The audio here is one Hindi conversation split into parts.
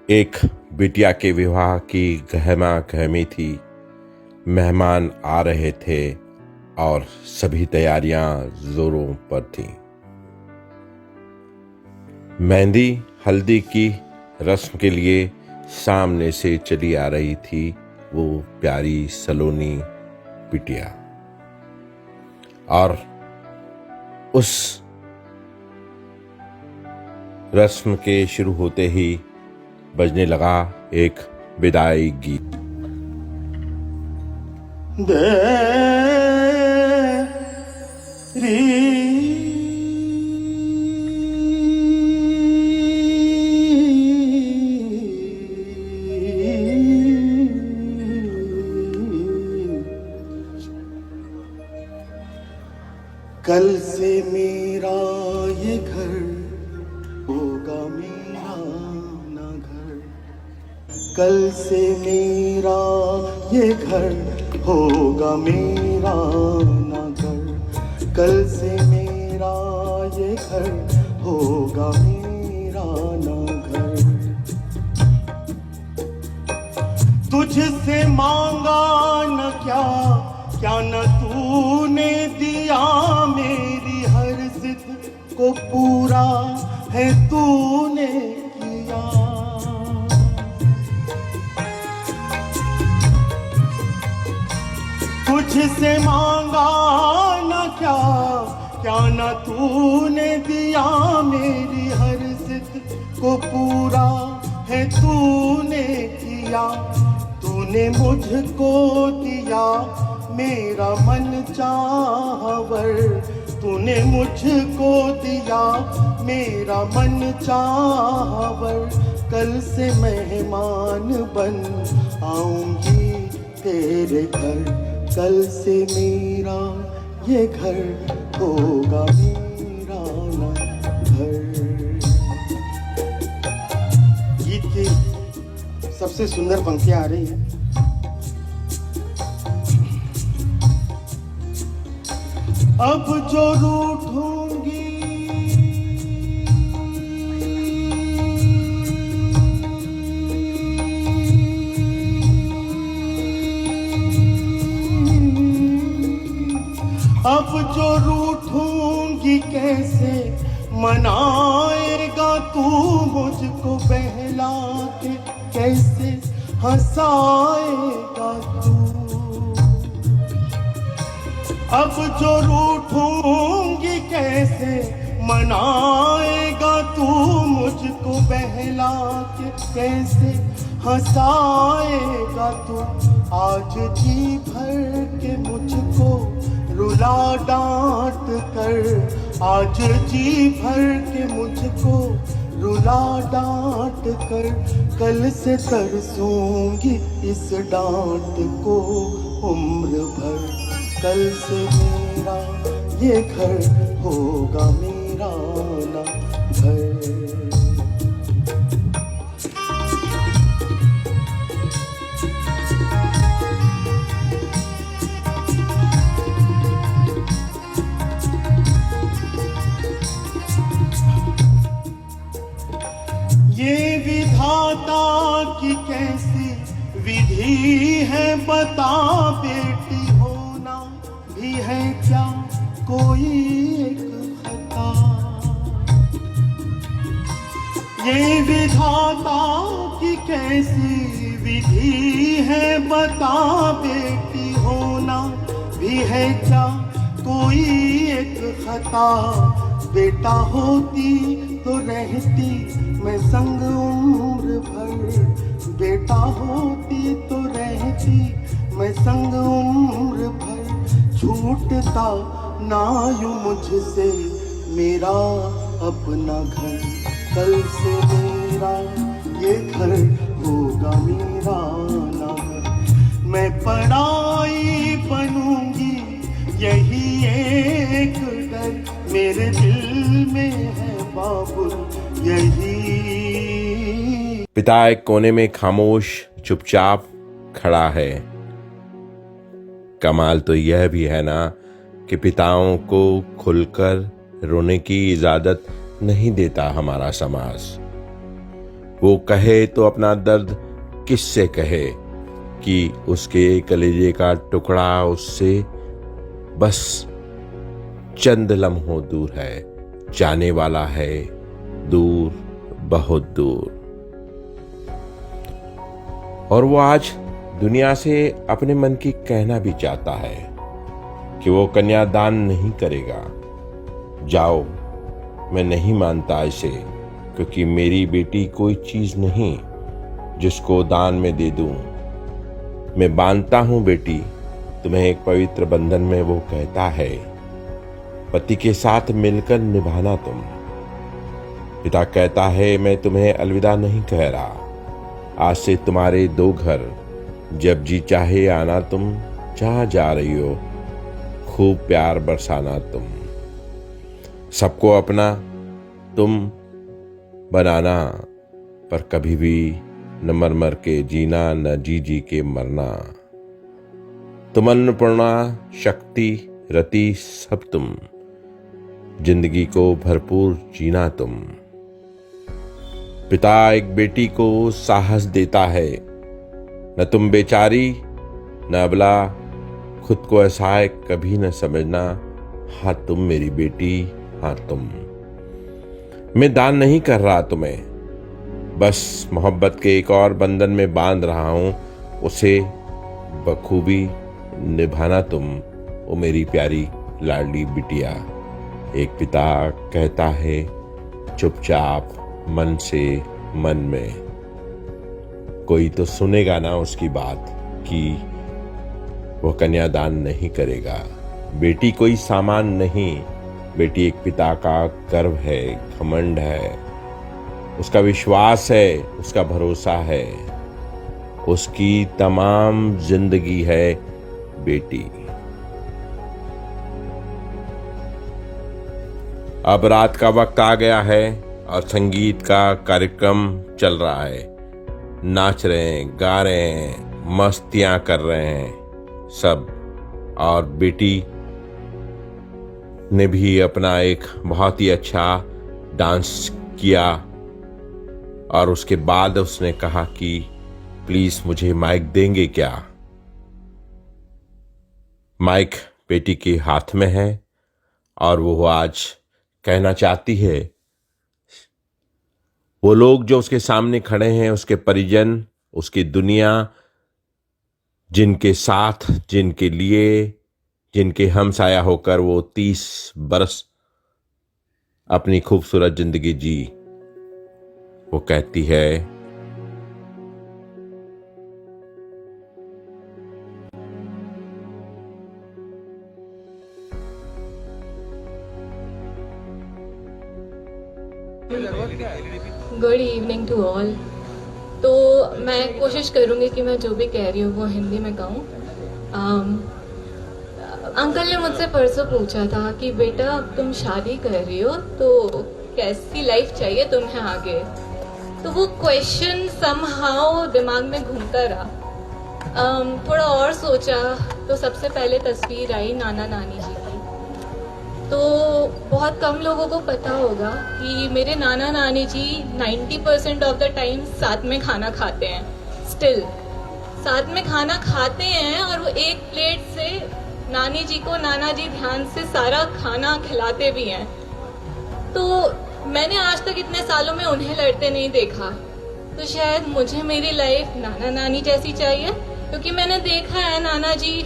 एक बिटिया के विवाह की गहमा गहमी थी। मेहमान आ रहे थे और सभी तैयारियां जोरों पर थीं। मेहंदी हल्दी की रस्म के लिए सामने से चली आ रही थी वो प्यारी सलोनी बिटिया, और उस रस्म के शुरू होते ही बजने लगा एक विदाई गीत। कल से मेरा ये घर होगा मेरा ना घर। कल से मेरा ये घर होगा मेरा ना घर। कल से मेरा ये घर होगा मेरा ना घर। तुझसे मांगा न क्या क्या न तूने दिया, मेरी हर जिद को पूरा है तूने किया। तुझसे मांगा न क्या क्या न तूने दिया, मेरी हर जिद को पूरा है तूने किया। तूने मुझको दिया मेरा मन चाहवर, तूने मुझको दिया मेरा मन चाहवर। कल से मेहमान बन आऊंगी तेरे घर। कल से मेरा ये घर होगा मेरा ना घर। गीत की सबसे सुंदर पंक्तियां आ रही हैं। अब जो रूठूंगी अब जो रूठूंगी कैसे मनाएगा तू मुझको बहला के, कैसे हंसाएगा तू। अब जो रूठूंगी कैसे मनाएगा तू मुझको बहला के, कैसे हंसाएगा तू। आज जी भर के मुझको रुला डांट कर, आज जी भर के मुझको रुला डांट कर। कल से तरसूंगी इस डांट को उम्र भर। कल से मेरा ये घर होगा मेरा ना घर। ये विधाता की कैसी विधि है बता, बेटी होना भी है क्या कोई एक खता। ये विधाता की कैसी विधि है बता, बेटी होना भी है क्या कोई एक खता। बेटा होती तो रहती मैं संग उम्र भर। बेटा होती तो रहती मैं संग उम्र भर। छूटता ना यूं मुझसे मेरा अपना घर। कल से मेरा ये घर होगा मेरा ना घर। मैं पराई बनूंगी यही एक डर, मेरे दिल में है बाबुल यही। पिता एक कोने में खामोश चुपचाप खड़ा है। कमाल तो यह भी है ना कि पिताओं को खुलकर रोने की इजाजत नहीं देता हमारा समाज। वो कहे तो अपना दर्द किससे कहे कि उसके कलेजे का टुकड़ा उससे बस चंद लम्हों दूर है, जाने वाला है दूर, बहुत दूर। और वो आज दुनिया से अपने मन की कहना भी चाहता है कि वो कन्यादान नहीं करेगा। जाओ, मैं नहीं मानता इसे, क्योंकि मेरी बेटी कोई चीज नहीं जिसको दान में दे दूं। मैं बांधता हूं बेटी तुम्हें एक पवित्र बंधन में, वो कहता है पति के साथ मिलकर निभाना तुम। पिता कहता है मैं तुम्हें अलविदा नहीं कह रहा, आज से तुम्हारे 2 घर, जब जी चाहे आना तुम, जहां जा रही हो खूब प्यार बरसाना तुम। सबको अपना तुम बनाना, पर कभी भी न मर मर के जीना, न जी जी के मरना। तुम अन्नपूर्णा, शक्ति, रति सब तुम, जिंदगी को भरपूर जीना तुम। पिता एक बेटी को साहस देता है, न तुम बेचारी न अबला, खुद को असहाय कभी न समझना। हाँ तुम मेरी बेटी, हाँ तुम। मैं दान नहीं कर रहा तुम्हें, बस मोहब्बत के एक और बंधन में बांध रहा हूं, उसे बखूबी निभाना तुम, ओ मेरी प्यारी लाडली बिटिया। एक पिता कहता है चुपचाप, मन से मन में। कोई तो सुनेगा ना उसकी बात कि वो कन्यादान नहीं करेगा। बेटी कोई सामान नहीं, बेटी एक पिता का गर्व है, घमंड है, उसका विश्वास है, उसका भरोसा है, उसकी तमाम जिंदगी है बेटी। अब रात का वक्त आ गया है और संगीत का कार्यक्रम चल रहा है। नाच रहे हैं, गा रहे हैं, मस्तियां कर रहे हैं सब। और बेटी ने भी अपना एक बहुत ही अच्छा डांस किया और उसके बाद उसने कहा कि प्लीज मुझे माइक देंगे क्या। माइक बेटी के हाथ में है और वो आज कहना चाहती है, वो लोग जो उसके सामने खड़े हैं, उसके परिजन, उसकी दुनिया, जिनके साथ, जिनके लिए, जिनके हमसाया होकर वो 30 बरस अपनी खूबसूरत जिंदगी जी, वो कहती है गुड इवनिंग टू ऑल। तो मैं कोशिश करूँगी कि मैं जो भी कह रही हूँ वो हिंदी में कहूँ। अंकल ने मुझसे परसों पूछा था कि बेटा अब तुम शादी कर रही हो तो कैसी लाइफ चाहिए तुम्हें आगे। तो वो क्वेश्चन समहाउ दिमाग में घूमता रहा। थोड़ा और सोचा तो सबसे पहले तस्वीर आई नाना नानी जी की। तो बहुत कम लोगों को पता होगा कि मेरे नाना नानी जी 90% ऑफ द टाइम साथ में खाना खाते हैं। स्टिल साथ में खाना खाते हैं और वो एक प्लेट से नानी जी को नाना जी ध्यान से सारा खाना खिलाते भी हैं। तो मैंने आज तक इतने सालों में उन्हें लड़ते नहीं देखा। तो शायद मुझे मेरी लाइफ नाना नानी जैसी चाहिए, क्योंकि मैंने देखा है नाना जी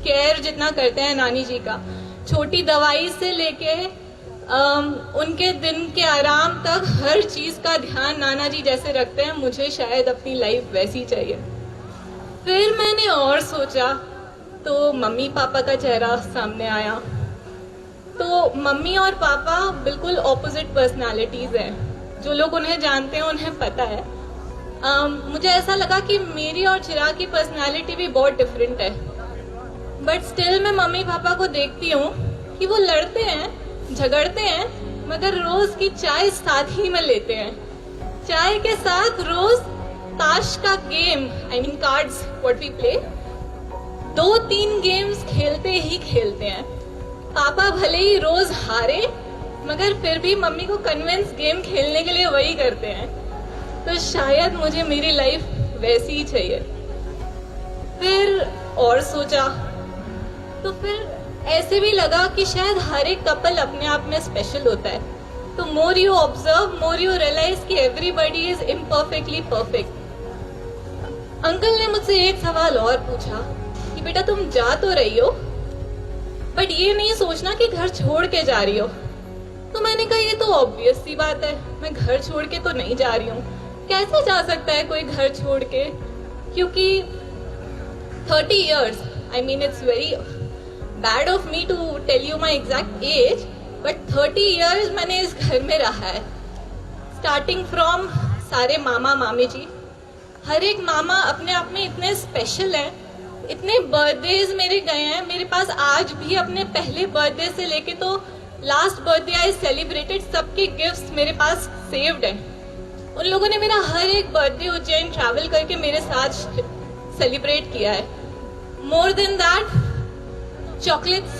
केयर जितना करते हैं नानी जी का, छोटी दवाई से लेके उनके दिन के आराम तक हर चीज का ध्यान नाना जी जैसे रखते हैं। मुझे शायद अपनी लाइफ वैसी चाहिए। फिर मैंने और सोचा तो मम्मी पापा का चेहरा सामने आया। तो मम्मी और पापा बिल्कुल ऑपोजिट पर्सनालिटीज हैं। जो लोग उन्हें जानते हैं उन्हें पता है। मुझे ऐसा लगा कि मेरी और चिराग की पर्सनालिटी भी बहुत डिफरेंट है। बट स्टिल मैं मम्मी पापा को देखती हूँ कि वो लड़ते हैं, झगड़ते हैं, मगर रोज की चाय साथ ही में लेते हैं। चाय के साथ रोज ताश का game, I mean cards what we play, 2-3 games खेलते ही खेलते हैं। पापा भले ही रोज हारे, मगर फिर भी मम्मी को कन्विंस गेम खेलने के लिए वही करते हैं। तो शायद मुझे मेरी लाइफ वैसी ही चाहिए। फिर और सोचा, तो फिर ऐसे भी लगा कि शायद हर एक कपल अपने आप में स्पेशल होता है। तो more you observe, more you realize कि everybody is imperfectly perfect. Uncle ने मुझसे एक सवाल और पूछा कि बेटा तुम जा तो रही हो, बट ये नहीं सोचना कि घर छोड़ के जा रही हो। तो मैंने कहा ये तो ऑब्वियस सी बात है, मैं घर छोड़ के तो नहीं जा रही हूँ। कैसे जा सकता है कोई घर छोड़ के, क्योंकि 30 years, I mean it's very bad of me to tell you my exact age, but 30 years मैंने इस घर में रहा है। स्टार्टिंग फ्रॉम सारे मामा मामी जी, हर एक मामा अपने आप में इतने स्पेशल हैं, इतने बर्थडेज मेरे गए हैं। मेरे पास आज भी अपने पहले बर्थडे से लेके तो लास्ट बर्थडे आई सेलिब्रेटेड, सबके गिफ्ट्स मेरे पास सेव्ड हैं। उन लोगों ने मेरा हर एक बर्थडे उज्जैन ट्रैवल करके मेरे साथ सेलिब्रेट किया है। More than that, chocolates,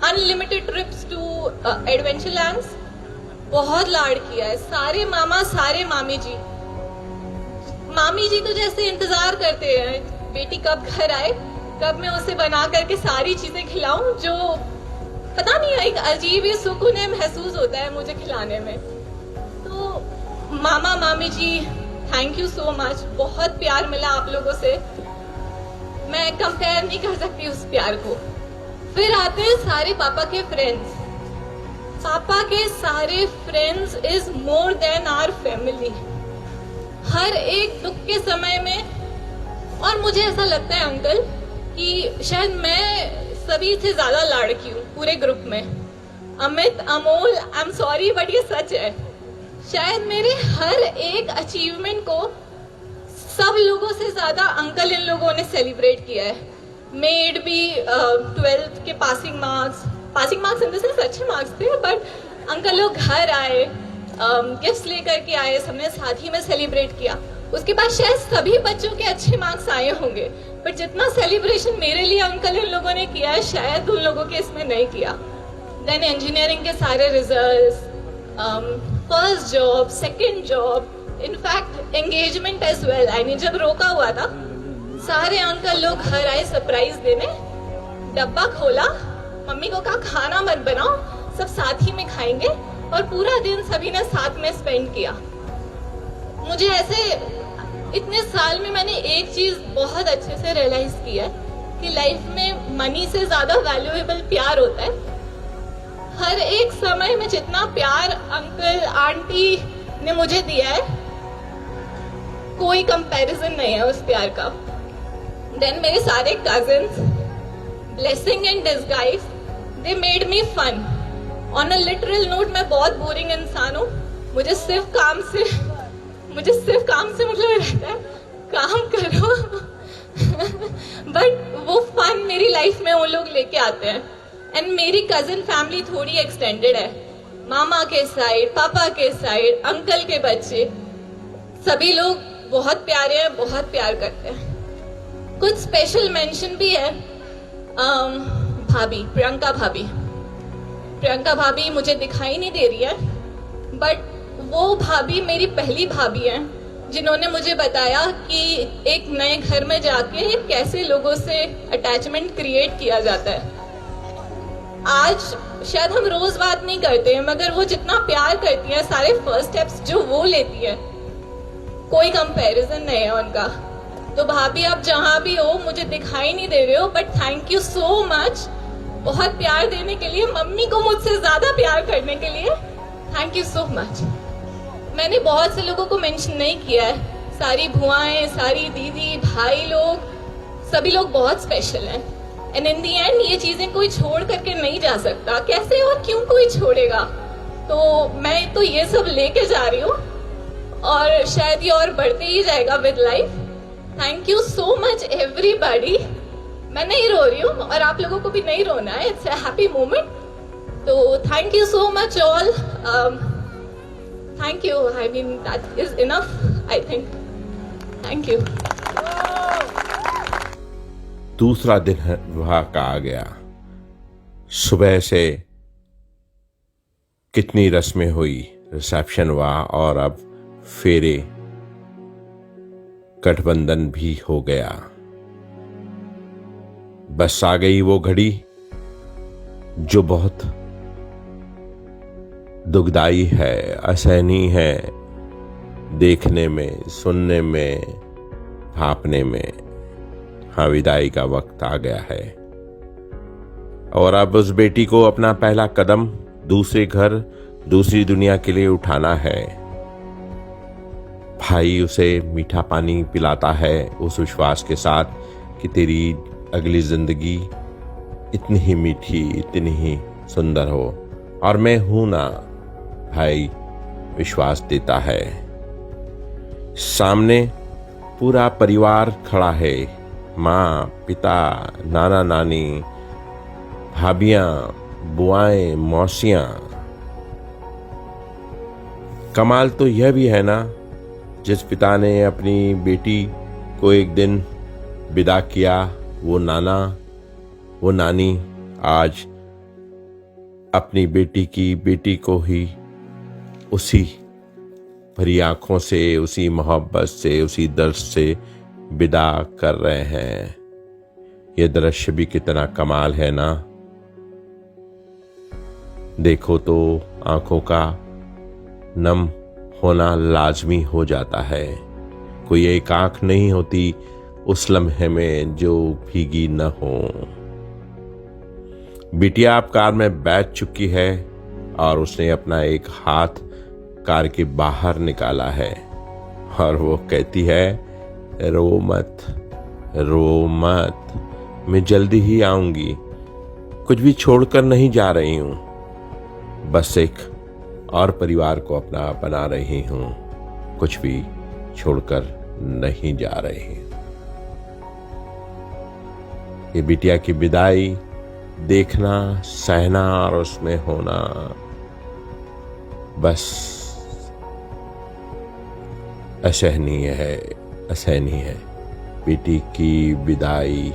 unlimited trips to adventure lands, बहुत लाड किया है। सारे मामा सारे मामी जी, मामी जी तो जैसे इंतजार करते हैं बेटी कब घर आए, कब मैं उसे बना करके सारी चीजें खिलाऊं, जो पता नहीं एक अजीब ही सुकून महसूस होता है मुझे खिलाने में। तो मामा मामी जी, थैंक यू सो मच, बहुत प्यार मिला आप लोगों से, मैं कंपेयर नहीं कर सकती उस प्यार को। फिर आते हैं सारे पापा के फ्रेंड्स। पापा के सारे friends is more than our family. हर एक दुख के समय में, और मुझे ऐसा लगता है अंकल कि शायद मैं सभी से ज्यादा लाड़की हूँ पूरे ग्रुप में। Amit, Amol, I am sorry but ये सच है। शायद मेरे हर एक अचीवमेंट को सब लोगों से ज्यादा अंकल इन लोगों ने सेलिब्रेट किया है। मेड भी 12th के passing marks in the sense अच्छे मार्क्स थे, बट अंकल लोग घर आए, गिफ्ट्स लेकर के आए, सबने साथ ही में सेलिब्रेट किया। उसके बाद शायद सभी बच्चों के अच्छे मार्क्स आए होंगे, बट जितना सेलिब्रेशन मेरे लिए अंकल इन लोगों ने किया है शायद उन लोगों के इसमें नहीं किया। देन इंजीनियरिंग के सारे results, first job, second job, in fact engagement as well. I mean जब रोका हुआ था, सारे अंकल लोग घर आए सरप्राइज देने, डब्बा खोला, मम्मी को कहा खाना मत बनाओ, सब साथ ही में खाएंगे, और पूरा दिन सभी ने साथ में स्पेंड किया। मुझे ऐसे इतने साल में मैंने एक चीज बहुत अच्छे से रियलाइज किया है कि लाइफ में मनी से ज्यादा वैल्यूएबल प्यार होता है। हर एक समय में जितना प्यार अंकल आंटी ने मुझे दिया है, कोई कंपैरिजन नहीं है उस प्यार का। देन मेरे सारे cousins, blessing in disguise, they made me fun. On a literal note, मैं बहुत बोरिंग इंसान हूँ, मुझे सिर्फ काम से मतलब रहता है, काम करो बट वो फन मेरी लाइफ में वो लोग लेके आते हैं। एंड मेरी कजिन फैमिली थोड़ी एक्सटेंडेड है, मामा के साइड, पापा के साइड, अंकल के बच्चे, सभी लोग बहुत प्यारे हैं, बहुत प्यार करते हैं। कुछ स्पेशल मेंशन भी है, भाभी, प्रियंका भाभी मुझे दिखाई नहीं दे रही है, बट वो भाभी मेरी पहली भाभी हैं जिन्होंने मुझे बताया कि एक नए घर में जाके कैसे लोगों से अटैचमेंट क्रिएट किया जाता है। आज शायद हम रोज बात नहीं करते हैं, मगर वो जितना प्यार करती हैं, सारे फर्स्ट स्टेप्स जो वो लेती है, कोई कंपैरिजन नहीं है उनका। तो भाभी आप जहां भी हो, मुझे दिखाई नहीं दे रहे हो, but thank you so much, बहुत प्यार देने के लिए, मम्मी को मुझसे ज्यादा प्यार करने के लिए, थैंक यू सो मच। मैंने बहुत से लोगों को मेंशन नहीं किया है, सारी बुआएं, सारी दीदी, भाई लोग, सभी लोग बहुत स्पेशल हैं। एंड इन दी एंड ये चीजें कोई छोड़ करके नहीं जा सकता, कैसे और क्यों कोई छोड़ेगा। तो मैं तो ये सब लेके जा रही हूँ, और शायद ये और बढ़ते ही जाएगा with life. Thank you so much everybody. मैं नहीं रो रही हूँ, और आप लोगों को भी नहीं रोना है, इट्स अ हैप्पी मोमेंट। तो thank you so much all, thank you, I mean that is enough I think. Thank you. दूसरा दिन विवाह का आ गया। सुबह से कितनी रस्में हुई, रिसेप्शन हुआ और अब फेरे गठबंधन भी हो गया। बस आ गई वो घड़ी जो बहुत दुखदाई है, असहनीय है, देखने में, सुनने में, भापने में। हाँ, विदाई का वक्त आ गया है और अब उस बेटी को अपना पहला कदम दूसरे घर, दूसरी दुनिया के लिए उठाना है। भाई उसे मीठा पानी पिलाता है उस विश्वास के साथ कि तेरी अगली जिंदगी इतनी ही मीठी, इतनी ही सुंदर हो, और मैं हूं ना। भाई विश्वास देता है। सामने पूरा परिवार खड़ा है, माँ, पिता, नाना नानी, भाभियां, बुआएं, मौसियां। कमाल तो यह भी है ना, जिस पिता ने अपनी बेटी को एक दिन विदा किया, वो नाना, वो नानी आज अपनी बेटी को ही उसी भरी आंखों से, उसी मोहब्बत से, उसी दर्द से विदा कर रहे हैं। ये दृश्य भी कितना कमाल है ना। देखो तो आंखों का नम होना लाजमी हो जाता है। कोई एक आंख नहीं होती उस लम्हे में जो भीगी न हो। बिटिया अब कार में बैठ चुकी है और उसने अपना एक हाथ कार के बाहर निकाला है और वो कहती है, रो मत, रो मत, मैं जल्दी ही आऊंगी, कुछ भी छोड़कर नहीं जा रही हूं, बस एक और परिवार को अपना बना रही हूं, कुछ भी छोड़कर नहीं जा रही। ये बिटिया की विदाई देखना, सहना और उसमें होना बस असहनीय है, असहनीय है। बेटी की विदाई